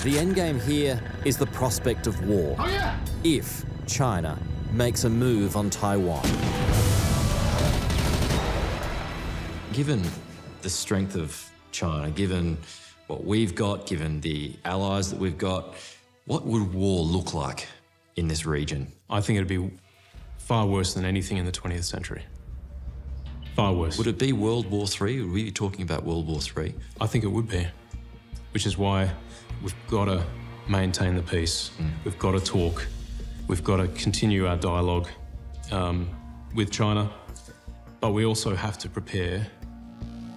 The endgame here is the prospect of war, if China makes a move on Taiwan. Given the strength of China, given what we've got, given the allies that we've got, what would war look like in this region? I think it'd be far worse than anything in the 20th century. Far worse. Would it be World War III? Would we be talking about World War III? I think it would be, which is why we've got to maintain the peace. We've got to talk. We've got to continue our dialogue with China, but we also have to prepare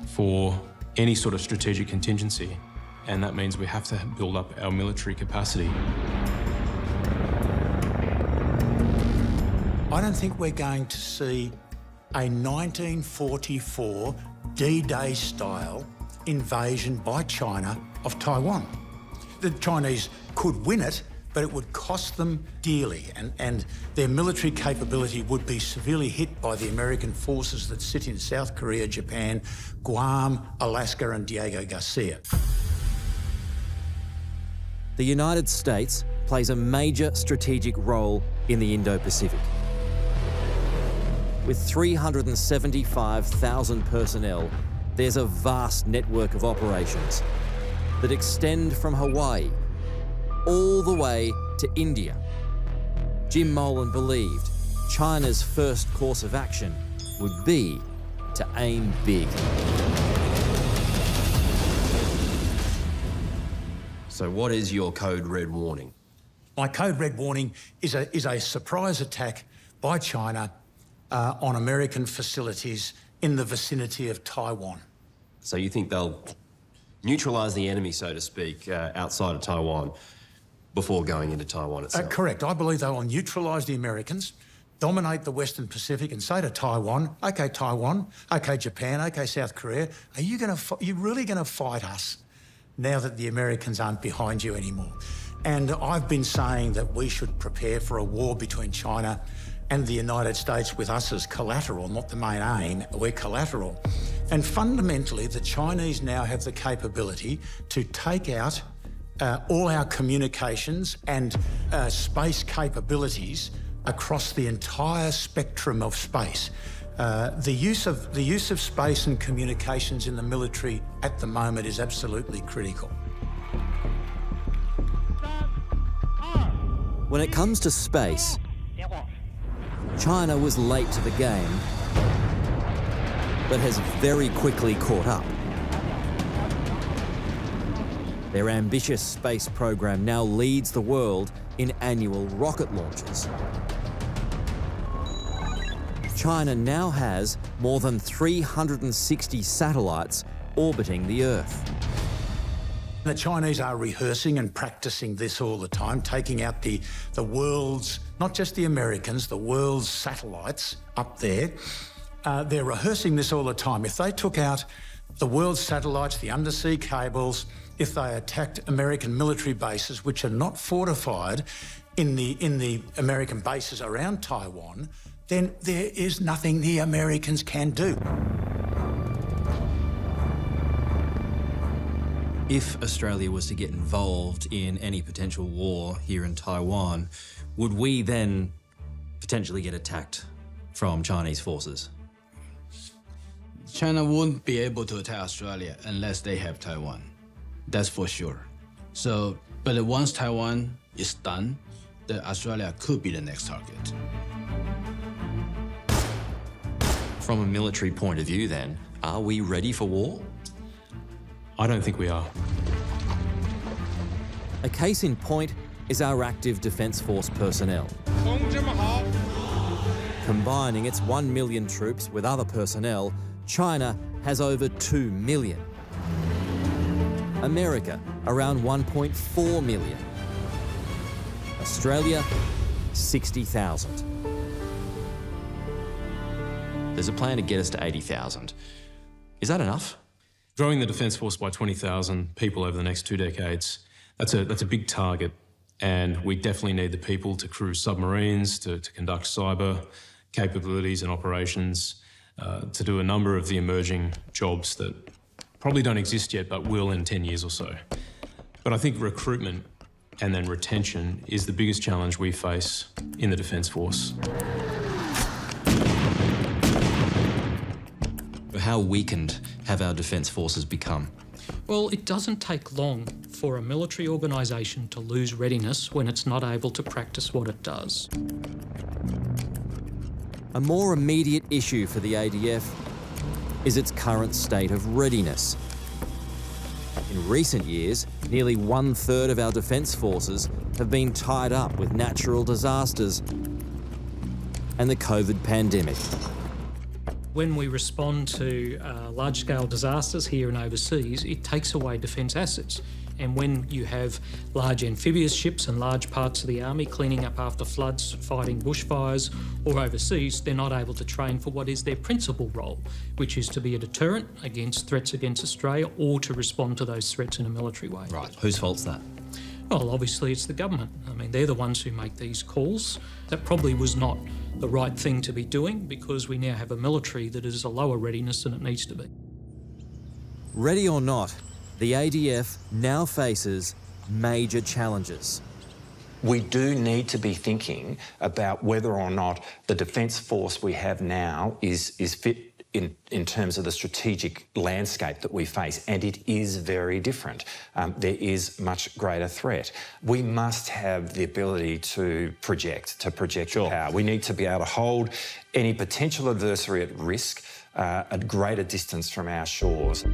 for any sort of strategic contingency, and that means we have to build up our military capacity. I don't think we're going to see a 1944 D-Day style invasion by China of Taiwan. The Chinese could win it, but it would cost them dearly, and their military capability would be severely hit by the American forces that sit in South Korea, Japan, Guam, Alaska, and Diego Garcia. The United States plays a major strategic role in the Indo-Pacific. With 375,000 personnel, there's a vast network of operations that extend from Hawaii all the way to India. Jim Molan believed China's first course of action would be to aim big. So what is your code red warning? My code red warning is a surprise attack by China on American facilities in the vicinity of Taiwan. So you think they'll neutralise the enemy, so to speak, outside of Taiwan before going into Taiwan itself? Correct. I believe they will neutralise the Americans, dominate the Western Pacific, and say to Taiwan, OK, Japan, OK, South Korea, are you really going to fight us now that the Americans aren't behind you anymore? And I've been saying that we should prepare for a war between China and the United States with us as collateral, not the main aim. We're collateral. And fundamentally, the Chinese now have the capability to take out all our communications and space capabilities across the entire spectrum of space. The use of space and communications in the military at the moment is absolutely critical. When it comes to space, China was late to the game, but has very quickly caught up. Their ambitious space program now leads the world in annual rocket launches. China now has more than 360 satellites orbiting the Earth. The Chinese are rehearsing and practicing this all the time, taking out the world's, not just the Americans, the world's satellites up there. They're rehearsing this all the time. If they took out the world's satellites, the undersea cables, if they attacked American military bases, which are not fortified in the American bases around Taiwan, then there is nothing the Americans can do. If Australia was to get involved in any potential war here in Taiwan, would we then potentially get attacked from Chinese forces? China won't be able to attack Australia unless they have Taiwan. That's for sure. So, but once Taiwan is done, then Australia could be the next target. From a military point of view then, are we ready for war? I don't think we are. A case in point is our active Defence Force personnel. Combining its 1 million troops with other personnel, China has over 2 million. America, around 1.4 million. Australia, 60,000. There's a plan to get us to 80,000. Is that enough? Growing the Defence Force by 20,000 people over the next 2 decades, that's a big target, and we definitely need the people to crew submarines, to conduct cyber capabilities and operations, to do a number of the emerging jobs that probably don't exist yet but will in 10 years or so. But I think recruitment and then retention is the biggest challenge we face in the Defence Force. How weakened have our defence forces become? Well, it doesn't take long for a military organisation to lose readiness when it's not able to practice what it does. A more immediate issue for the ADF is its current state of readiness. In recent years, nearly 1/3 of our defence forces have been tied up with natural disasters and the COVID pandemic. When we respond to large-scale disasters here and overseas, it takes away defence assets. And when you have large amphibious ships and large parts of the army cleaning up after floods, fighting bushfires, or overseas, they're not able to train for what is their principal role, which is to be a deterrent against threats against Australia or to respond to those threats in a military way. Right. Whose fault's that? Well, obviously it's the government. I mean, they're the ones who make these calls. That probably was not the right thing to be doing because we now have a military that is a lower readiness than it needs to be. Ready or not, the ADF now faces major challenges. We do need to be thinking about whether or not the Defence Force we have now is fit in terms of the strategic landscape that we face, and it is very different. There is much greater threat. We must have the ability to project power. We need to be able to hold any potential adversary at risk at greater distance from our shores.